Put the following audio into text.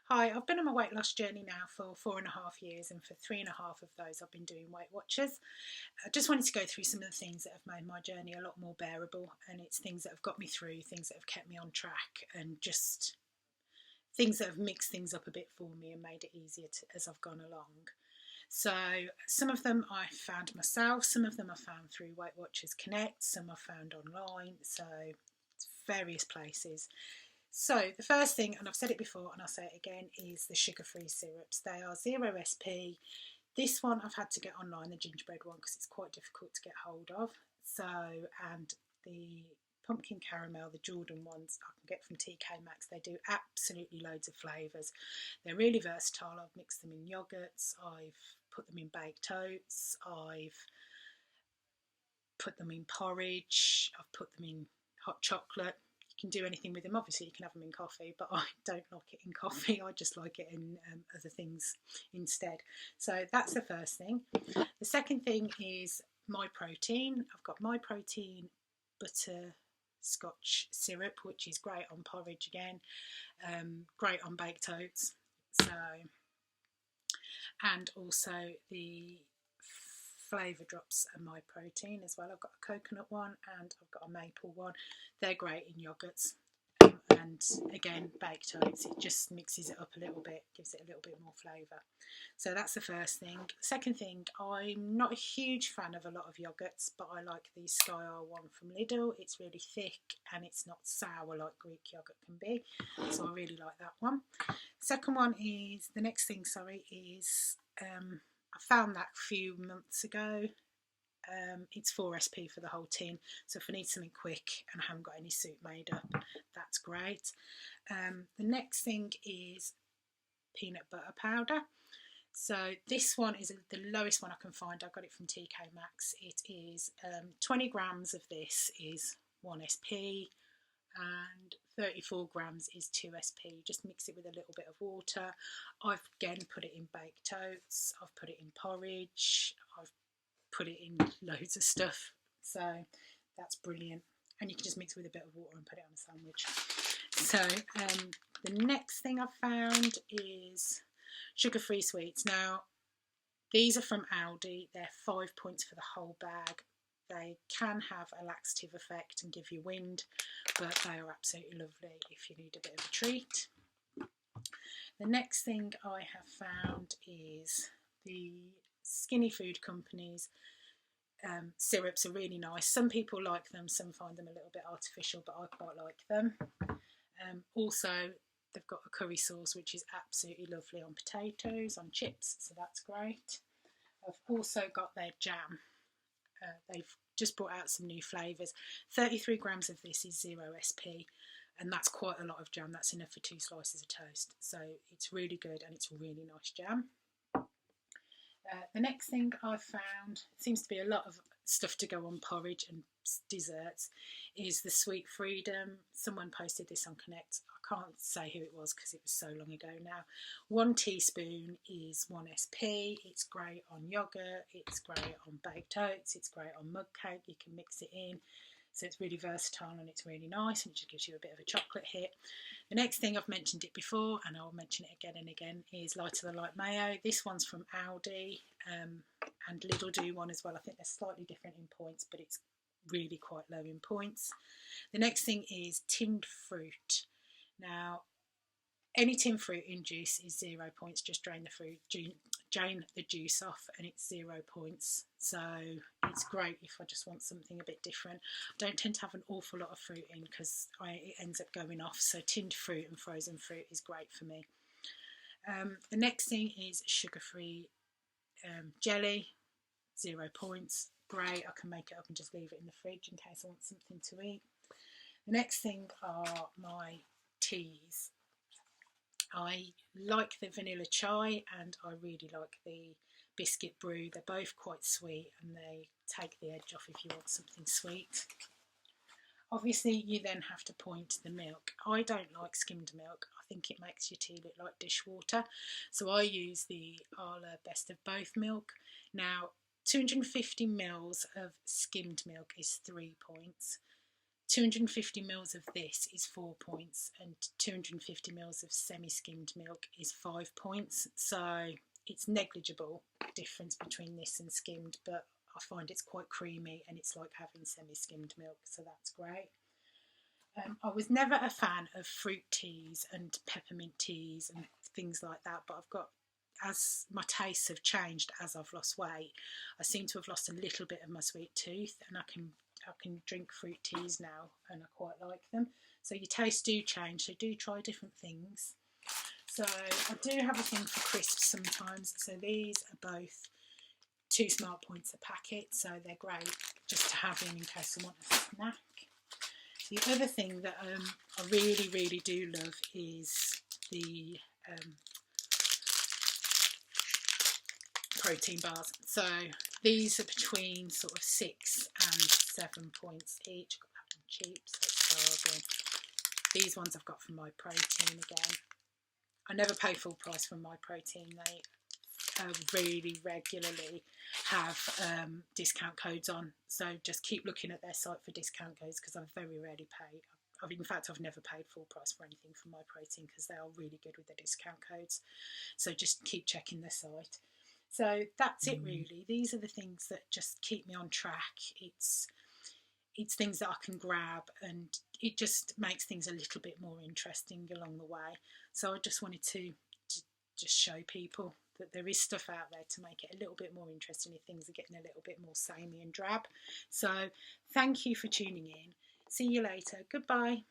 Hi, I've been on my weight loss journey now for 4.5 years, and for 3.5 of those, I've been doing Weight Watchers. I just wanted to go through some of the things that have made my journey a lot more bearable, and it's things that have got me through, things that have kept me on track, and just things that have mixed things up a bit for me and made it easier as I've gone along. So, some of them I found myself, some of them I found through Weight Watchers Connect, some I found online, so various places. So the first thing, and I've said it before and I'll say it again, is the sugar-free syrups. They are 0 SP. This one I've had to get online, the gingerbread one, because it's quite difficult to get hold of. So, and the pumpkin caramel, the Jordan ones, I can get from TK Maxx. They do absolutely loads of flavours. They're really versatile. I've mixed them in yogurts, I've put them in baked oats, I've put them in porridge, I've put them in hot chocolate. You can do anything with them. Obviously, you can have them in coffee, but I don't like it in coffee. I just like it in other things instead. So that's the first thing. The second thing is my protein. I've got my protein butterscotch syrup, which is great on porridge again, great on baked oats. So, and also the flavour drops are my protein as well. I've got a coconut one and I've got a maple one. They're great in yogurts, and again baked oats. It just mixes it up a little bit, gives it a little bit more flavour. So that's the first thing. Second thing, I'm not a huge fan of a lot of yogurts, but I like the Sky R one from Lidl. It's really thick and it's not sour like Greek yogurt can be, so I really like that one. Second one is the next thing. Sorry, is I found that a few months ago. It's 4 SP for the whole tin, so if I need something quick and I haven't got any soup made up, that's great. The next thing is peanut butter powder. So this one is the lowest one I can find. I got it from TK Maxx. It is 20 grams of this is 1 SP, and 34 grams is 2 SP. Just mix it with a little bit of water. I've again put it in baked oats, I've put it in porridge, I've put it in loads of stuff, so that's brilliant. And you can just mix it with a bit of water and put it on a sandwich. So the next thing I've found is sugar-free sweets. Now these are from Aldi. They're 5 points for the whole bag. They can have a laxative effect and give you wind, but they are absolutely lovely if you need a bit of a treat. The next thing I have found is the Skinny Food Company's syrups are really nice. Some people like them, some find them a little bit artificial, but I quite like them. Also, they've got a curry sauce, which is absolutely lovely on potatoes, on chips, so that's great. I've also got their jam. They've just brought out some new flavours. 33 grams of this is 0 SP, and that's quite a lot of jam. That's enough for 2 slices of toast. So it's really good and it's really nice jam. The next thing I've found, seems to be a lot of stuff to go on porridge and desserts, is the Sweet Freedom. Someone posted this on Connect. I can't say who it was because it was so long ago now. 1 teaspoon is 1 SP. It's great on yogurt, it's great on baked oats, it's great on mug cake. You can mix it in. So it's really versatile and it's really nice, and it just gives you a bit of a chocolate hit. The next thing, I've mentioned it before and I'll mention it again and again, is Light of the Light Mayo. This one's from Aldi, and Lidl do one as well. I think they're slightly different in points, but it's really quite low in points. The next thing is tinned fruit. Now, any tinned fruit in juice is 0 points. Just drain the juice off and it's 0 points. So it's great if I just want something a bit different. I don't tend to have an awful lot of fruit in because it ends up going off. So tinned fruit and frozen fruit is great for me. The next thing is sugar-free jelly, 0 points. Great, I can make it up and just leave it in the fridge in case I want something to eat. The next thing are my teas. I like the vanilla chai and I really like the biscuit brew. They're both quite sweet and they take the edge off if you want something sweet. Obviously you then have to point the milk. I don't like skimmed milk. I think it makes your tea look like dishwater. So I use the Arla Best of Both milk. Now 250 mils of skimmed milk is 3 points. 250 mils of this is 4 points, and 250 mils of semi-skimmed milk is 5 points. So it's negligible difference between this and skimmed, but I find it's quite creamy and it's like having semi-skimmed milk, so that's great. I was never a fan of fruit teas and peppermint teas and things like that, but I've got, as my tastes have changed as I've lost weight, I seem to have lost a little bit of my sweet tooth, and I can drink fruit teas now and I quite like them. So your tastes do change, so do try different things. So I do have a thing for crisps sometimes, so these are both 2 smart points a packet, so they're great just to have in case I want a snack. The other thing that I really do love is the protein bars. So these are between sort of 6 and 7 points each. Got that one cheap, so it's bargain. These ones I've got from My Protein again. I never pay full price for My Protein. They really regularly have discount codes on, so just keep looking at their site for discount codes, because I very rarely pay. In fact, I've never paid full price for anything from My Protein because they are really good with their discount codes, so just keep checking their site. So that's it really. These are the things that just keep me on track. It's things that I can grab, and it just makes things a little bit more interesting along the way. So I just wanted to just show people that there is stuff out there to make it a little bit more interesting if things are getting a little bit more samey and drab. So thank you for tuning in. See you later. Goodbye.